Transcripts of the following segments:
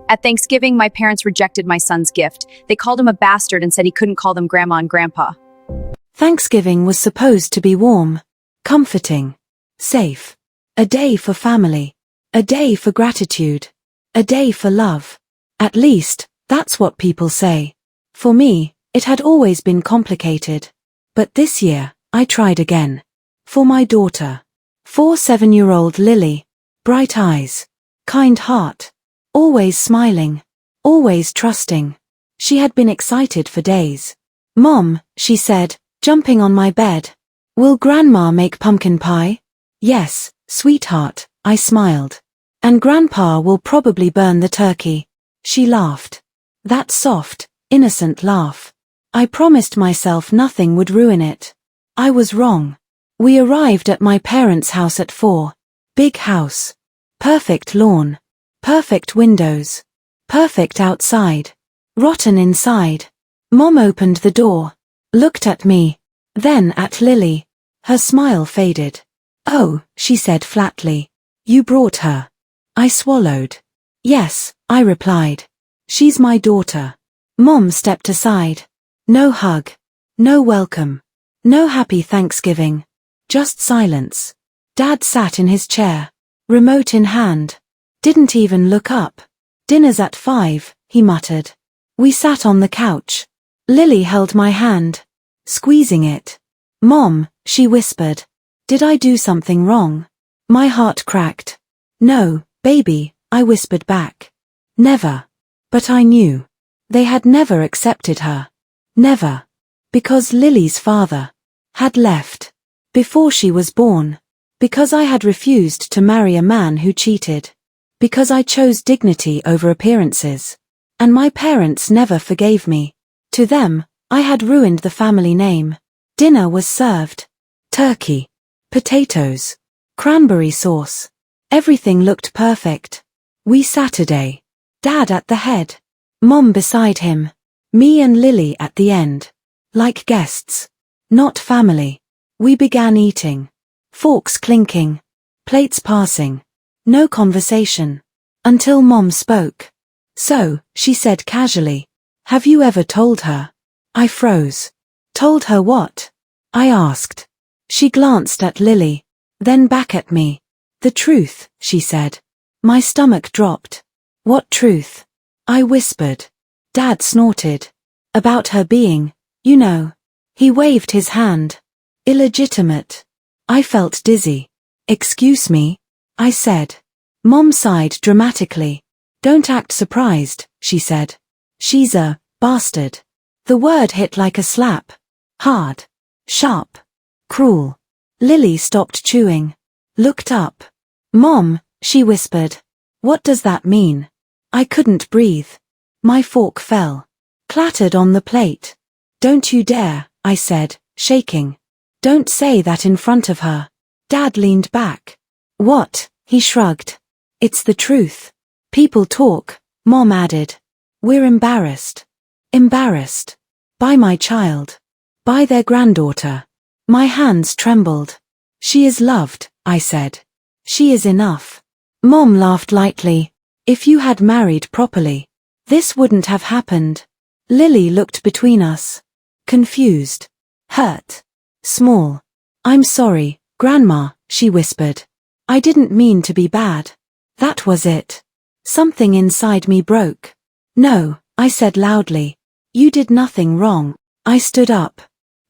At Thanksgiving, my parents rejected my son's gift. They called him a bastard and said he couldn't call them grandma and grandpa. Thanksgiving was supposed to be warm, comforting, safe. A day for family. A day for gratitude. A day for love. At least, that's what people say. For me, it had always been complicated. But this year, I tried again. For my daughter. For 7-year-old Lily. Bright eyes. Kind heart. Always smiling. Always trusting. She had been excited for days. "Mom," she said, jumping on my bed. "Will Grandma make pumpkin pie?" "Yes, sweetheart," I smiled. "And Grandpa will probably burn the turkey." She laughed. That soft, innocent laugh. I promised myself nothing would ruin it. I was wrong. We arrived at my parents' house at 4. Big house. Perfect lawn. Perfect windows. Perfect outside. Rotten inside. Mom opened the door. Looked at me. Then at Lily. Her smile faded. "Oh," she said flatly. "You brought her." I swallowed. "Yes," I replied. "She's my daughter." Mom stepped aside. No hug. No welcome. No happy Thanksgiving. Just silence. Dad sat in his chair. Remote in hand. Didn't even look up. "Dinner's at 5, he muttered. We sat on the couch. Lily held my hand. Squeezing it. "Mom," she whispered. "Did I do something wrong?" My heart cracked. "No, baby," I whispered back. "Never." But I knew. They had never accepted her. Never. Because Lily's father had left. Before she was born. Because I had refused to marry a man who cheated. Because I chose dignity over appearances. And my parents never forgave me. To them, I had ruined the family name. Dinner was served. Turkey. Potatoes. Cranberry sauce. Everything looked perfect. We Saturday. Dad at the head. Mom beside him. Me and Lily at the end. Like guests. Not family. We began eating. Forks clinking. Plates passing. No conversation. Until Mom spoke. "So," she said casually. "Have you ever told her?" I froze. "Told her what?" I asked. She glanced at Lily. Then back at me. "The truth," she said. My stomach dropped. "What truth?" I whispered. Dad snorted. "About her being, you know." He waved his hand. "Illegitimate." I felt dizzy. "Excuse me?" I said. Mom sighed dramatically. "Don't act surprised," she said. "She's a bastard." The word hit like a slap. Hard. Sharp. Cruel. Lily stopped chewing. Looked up. "Mom," she whispered. "What does that mean?" I couldn't breathe. My fork fell. Clattered on the plate. "Don't you dare," I said, shaking. "Don't say that in front of her." Dad leaned back. "What?" He shrugged. "It's the truth. People talk," Mom added. "We're embarrassed." Embarrassed. By my child. By their granddaughter. My hands trembled. "She is loved," I said. "She is enough." Mom laughed lightly. "If you had married properly, this wouldn't have happened." Lily looked between us. Confused. Hurt. Small. "I'm sorry, Grandma," she whispered. "I didn't mean to be bad." That was it. Something inside me broke. "No," I said loudly. "You did nothing wrong." I stood up.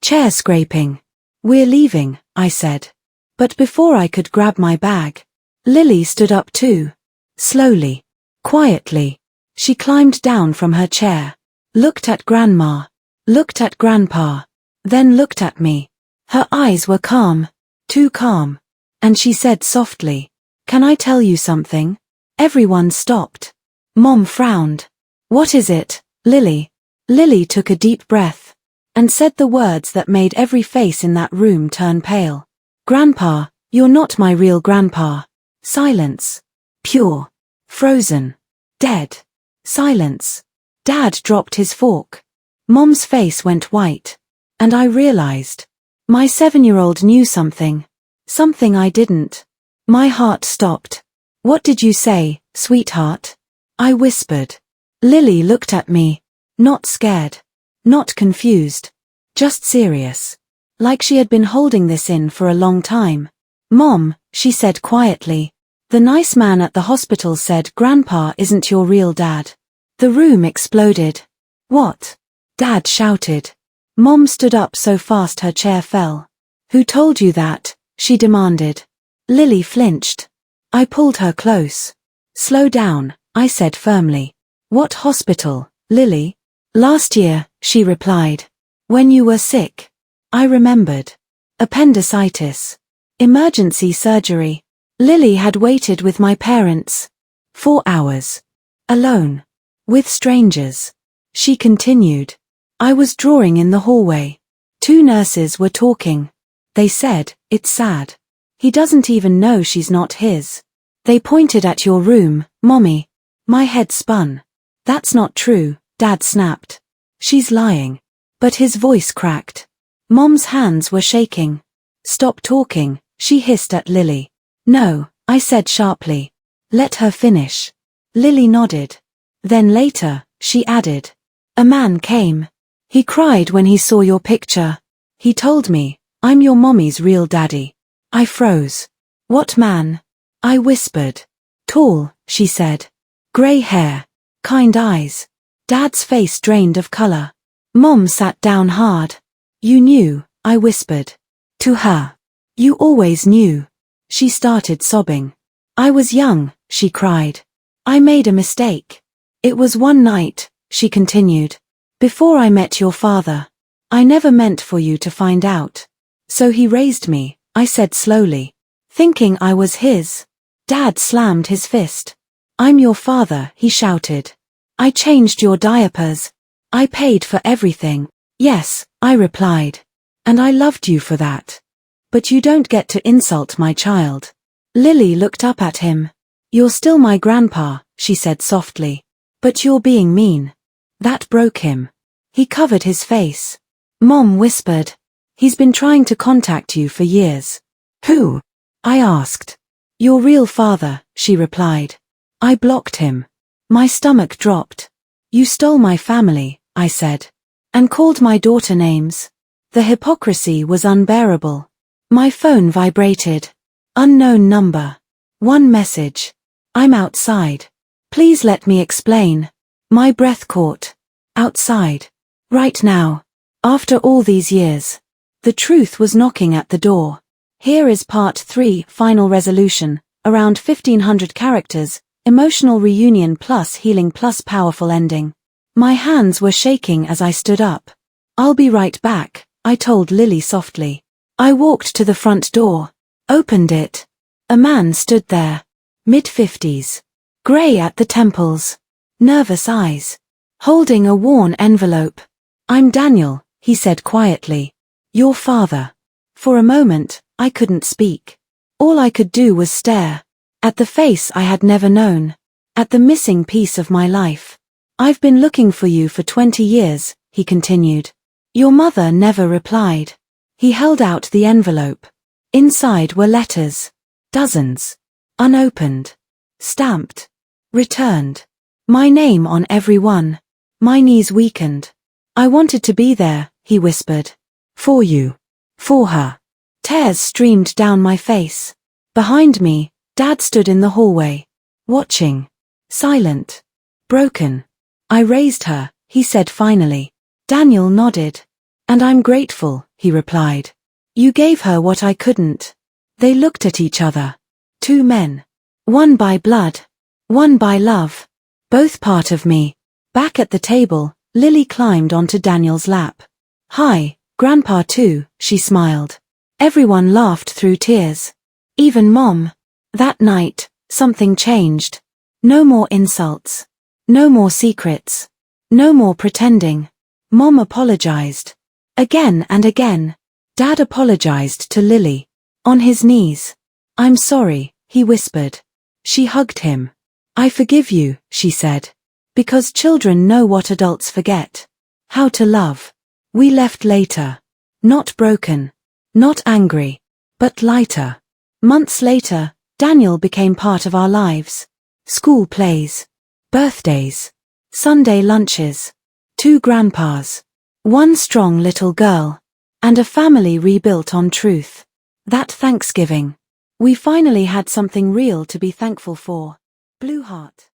Chair scraping. "We're leaving," I said. But before I could grab my bag, Lily stood up too. Slowly. Quietly. She climbed down from her chair. Looked at Grandma. Looked at Grandpa. Then looked at me. Her eyes were calm. Too calm. And she said softly, "Can I tell you something?" Everyone stopped. Mom frowned. "What is it, Lily?" Lily took a deep breath. And said the words that made every face in that room turn pale. "Grandpa, you're not my real grandpa." Silence. Pure. Frozen. Dead. Silence. Dad dropped his fork. Mom's face went white. And I realized. My 7-year-old knew something. Something I didn't. My heart stopped. "What did you say, sweetheart?" I whispered. Lily looked at me. Not scared. Not confused. Just serious. Like she had been holding this in for a long time. Mom, she said quietly. The nice man at the hospital said Grandpa isn't your real dad. The room exploded. What? Dad shouted. Mom stood up so fast her chair fell. Who told you that? She demanded. Lily flinched. I pulled her close. Slow down, I said firmly. What hospital, Lily? Last year, she replied. When you were sick. I remembered. Appendicitis. Emergency surgery. Lily had waited with my parents. 4 hours. Alone. With strangers. She continued. I was drawing in the hallway. 2 nurses were talking. They said, it's sad. He doesn't even know she's not his. They pointed at your room, Mommy. My head spun. That's not true, Dad snapped. She's lying. But his voice cracked. Mom's hands were shaking. Stop talking, she hissed at Lily. No, I said sharply. Let her finish. Lily nodded. Then later, she added. A man came. He cried when he saw your picture. He told me, I'm your mommy's real daddy. I froze. What man? I whispered. Tall, she said. Grey hair. Kind eyes. Dad's face drained of color. Mom sat down hard. You knew, I whispered. To her. You always knew. She started sobbing. I was young, she cried. I made a mistake. It was one night, she continued. Before I met your father. I never meant for you to find out. So he raised me, I said slowly. Thinking I was his. Dad slammed his fist. I'm your father, he shouted. I changed your diapers. I paid for everything. Yes, I replied. And I loved you for that. But you don't get to insult my child. Lily looked up at him. You're still my grandpa, she said softly. But you're being mean. That broke him. He covered his face. Mom whispered. He's been trying to contact you for years. Who? I asked. Your real father, she replied. I blocked him. My stomach dropped. You stole my family, I said. And called my daughter names. The hypocrisy was unbearable. My phone vibrated. Unknown number. One message. I'm outside. Please let me explain. My breath caught. Outside. Right now. After all these years. The truth was knocking at the door. Here is part 3, final resolution, around 1500 characters, emotional reunion plus healing plus powerful ending. My hands were shaking as I stood up. I'll be right back, I told Lily softly. I walked to the front door. Opened it. A man stood there. Mid-50s. Grey at the temples. Nervous eyes. Holding a worn envelope. I'm Daniel, he said quietly. Your father. For a moment, I couldn't speak. All I could do was stare. At the face I had never known. At the missing piece of my life. I've been looking for you for 20 years, he continued. Your mother never replied. He held out the envelope. Inside were letters. Dozens. Unopened. Stamped. Returned. My name on every one. My knees weakened. I wanted to be there, he whispered. For you. For her. Tears streamed down my face. Behind me, Dad stood in the hallway. Watching. Silent. Broken. I raised her, he said finally. Daniel nodded. And I'm grateful, he replied. You gave her what I couldn't. They looked at each other. 2 men. One by blood. One by love. Both part of me. Back at the table, Lily climbed onto Daniel's lap. Hi, Grandpa too, she smiled. Everyone laughed through tears. Even Mom. That night, something changed. No more insults. No more secrets. No more pretending. Mom apologized. Again and again. Dad apologized to Lily. On his knees. I'm sorry, he whispered. She hugged him. I forgive you, she said. Because children know what adults forget. How to love. We left later. Not broken. Not angry. But lighter. Months later, Daniel became part of our lives. School plays. Birthdays. Sunday lunches. 2 grandpas. 1 strong little girl. And a family rebuilt on truth. That Thanksgiving. We finally had something real to be thankful for. Blue Heart.